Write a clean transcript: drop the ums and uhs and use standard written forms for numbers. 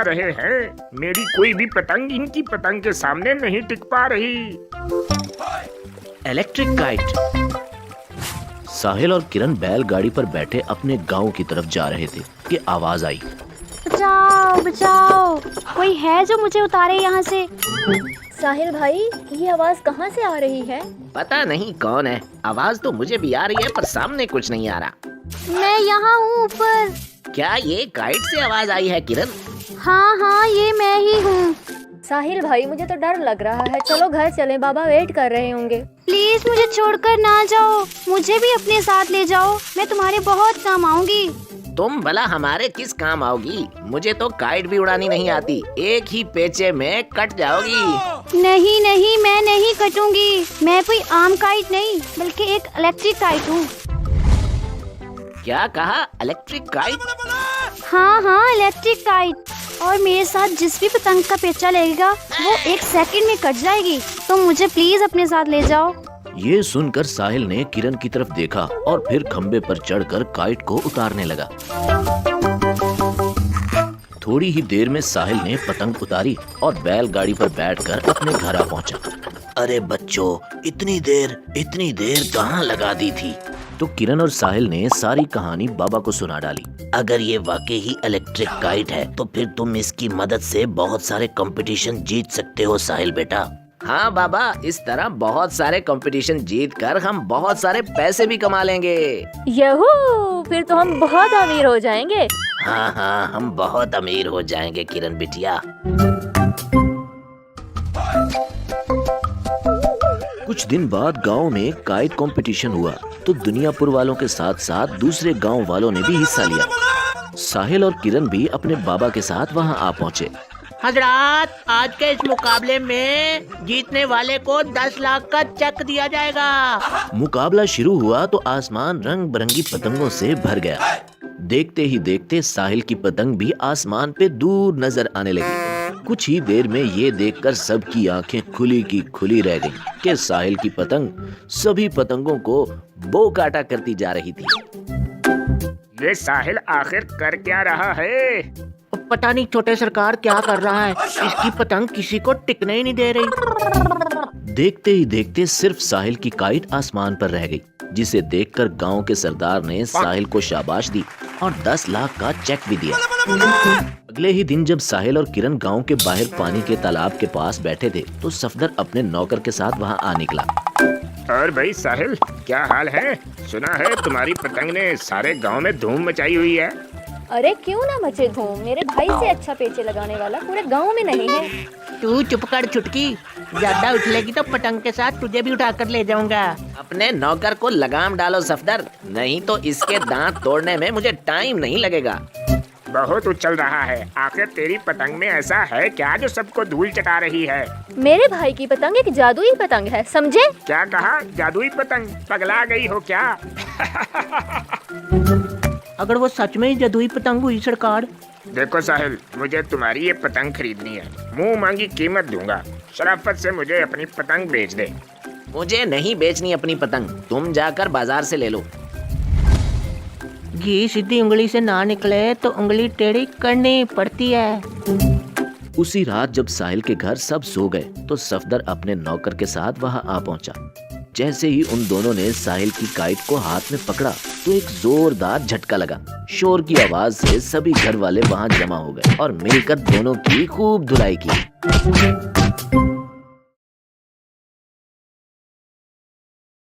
रहे हैं। मेरी कोई भी पतंग इनकी पतंग के सामने नहीं टिक पा रही। Electric kite. साहिल और किरण बैलगाड़ी पर बैठे अपने गांव की तरफ जा रहे थे कि आवाज आई, बचाओ बचाओ, कोई है जो मुझे उतारे यहाँ से। साहिल भाई, ये आवाज कहाँ से आ रही है? पता नहीं कौन है, आवाज तो मुझे भी आ रही है पर सामने कुछ नहीं आ रहा। मैं यहाँ हूँ ऊपर। क्या ये काइट से आवाज आई है किरण? हाँ, ये मैं ही हूँ। साहिल भाई, मुझे तो डर लग रहा है, चलो घर चले, बाबा वेट कर रहे होंगे। प्लीज मुझे छोड़कर ना जाओ, मुझे भी अपने साथ ले जाओ, मैं तुम्हारे बहुत काम आऊंगी। तुम भला हमारे किस काम आओगी? मुझे तो काइट भी उड़ानी नहीं आती, एक ही पेचे में कट जाओगी। नहीं, मैं नहीं कटूंगी। मैं कोई आम काइट नहीं, बल्कि एक इलेक्ट्रिक काइट हूँ। क्या कहा? Electric kite? हाँ, इलेक्ट्रिक काइट। और मेरे साथ जिस भी पतंग का पेचा लगेगा वो 1 सेकंड में कट जाएगी। तो मुझे प्लीज अपने साथ ले जाओ। ये सुनकर साहिल ने किरण की तरफ देखा और फिर खंबे पर चढ़कर काइट को उतारने लगा। थोड़ी ही देर में साहिल ने पतंग उतारी और बैलगाड़ी पर बैठकर अपने घर आ पहुंचा। अरे बच्चों, इतनी देर कहाँ लगा दी थी? तो किरण और साहिल ने सारी कहानी बाबा को सुना डाली। अगर ये वाकई ही इलेक्ट्रिक काइट है तो फिर तुम इसकी मदद से बहुत सारे कंपटीशन जीत सकते हो साहिल बेटा। हाँ बाबा, इस तरह बहुत सारे कंपटीशन जीत कर हम बहुत सारे पैसे भी कमा लेंगे। यहू, फिर तो हम बहुत अमीर हो जाएंगे। हाँ, हम बहुत अमीर हो जाएंगे किरण बिटिया। कुछ दिन बाद गांव में काइट कंपटीशन हुआ तो दुनियापुर वालों के साथ साथ दूसरे गांव वालों ने भी हिस्सा लिया। साहिल और किरण भी अपने बाबा के साथ वहां आ पहुंचे। हजरात, आज के इस मुकाबले में जीतने वाले को 10 लाख का चेक दिया जाएगा। मुकाबला शुरू हुआ तो आसमान रंग बिरंगी पतंगों से भर गया। देखते ही देखते साहिल की पतंग भी आसमान पे दूर नजर आने लगी। कुछ ही देर में ये देखकर सबकी आंखें खुली की खुली रह गईं कि साहिल की पतंग सभी पतंगों को बो काटा करती जा रही थी। ये साहिल आखिर कर क्या रहा है? पता नहीं छोटे सरकार क्या कर रहा है, इसकी पतंग किसी को टिकने ही नहीं दे रही। देखते ही देखते सिर्फ साहिल की काइट आसमान पर रह गई, जिसे देखकर गांव के सरदार ने साहिल को शाबाश दी और 10 लाख का चेक भी दिया। अगले ही दिन जब साहिल और किरण गांव के बाहर पानी के तालाब के पास बैठे थे तो सफदर अपने नौकर के साथ वहां आ निकला। और भाई साहिल, क्या हाल है? सुना है तुम्हारी पतंग ने सारे गांव में धूम मचाई हुई है। अरे क्यों ना मचे धूम, मेरे भाई से अच्छा पेचे लगाने वाला पूरे गांव में नहीं है। तू चुप कर छुटकी, ज्यादा उछलेगी तो पतंग के साथ तुझे भी उठाकर ले जाऊंगा। अपने नौकर को लगाम डालो सफदर, नहीं तो इसके दांत तोड़ने में मुझे टाइम नहीं लगेगा। बहुत उछल रहा है। आखिर तेरी पतंग में ऐसा है क्या जो सबको धूल चटा रही है? मेरे भाई की पतंग एक जादुई पतंग है, समझे? क्या कहा? जादुई पतंग? पगला गई हो क्या? अगर वो सच में ही जादुई पतंग हुई सरकार। देखो साहिल, मुझे तुम्हारी ये पतंग खरीदनी है, मुंह मांगी कीमत दूंगा। शराफत से मुझे अपनी पतंग बेच दे। मुझे नहीं बेचनी अपनी पतंग, तुम जाकर बाजार से ले लो। घी सीधी उंगली से ना निकले तो उंगली टेढ़ी करनी पड़ती है। उसी रात जब साहिल के घर सब सो गए तो सफदर अपने नौकर के साथ वहां आ पहुंचा। जैसे ही उन दोनों ने साहिल की काइट को हाथ में पकड़ा तो एक जोरदार झटका लगा। शोर की आवाज से सभी घर वाले वहां जमा हो गए और मिलकर दोनों की खूब धुलाई की।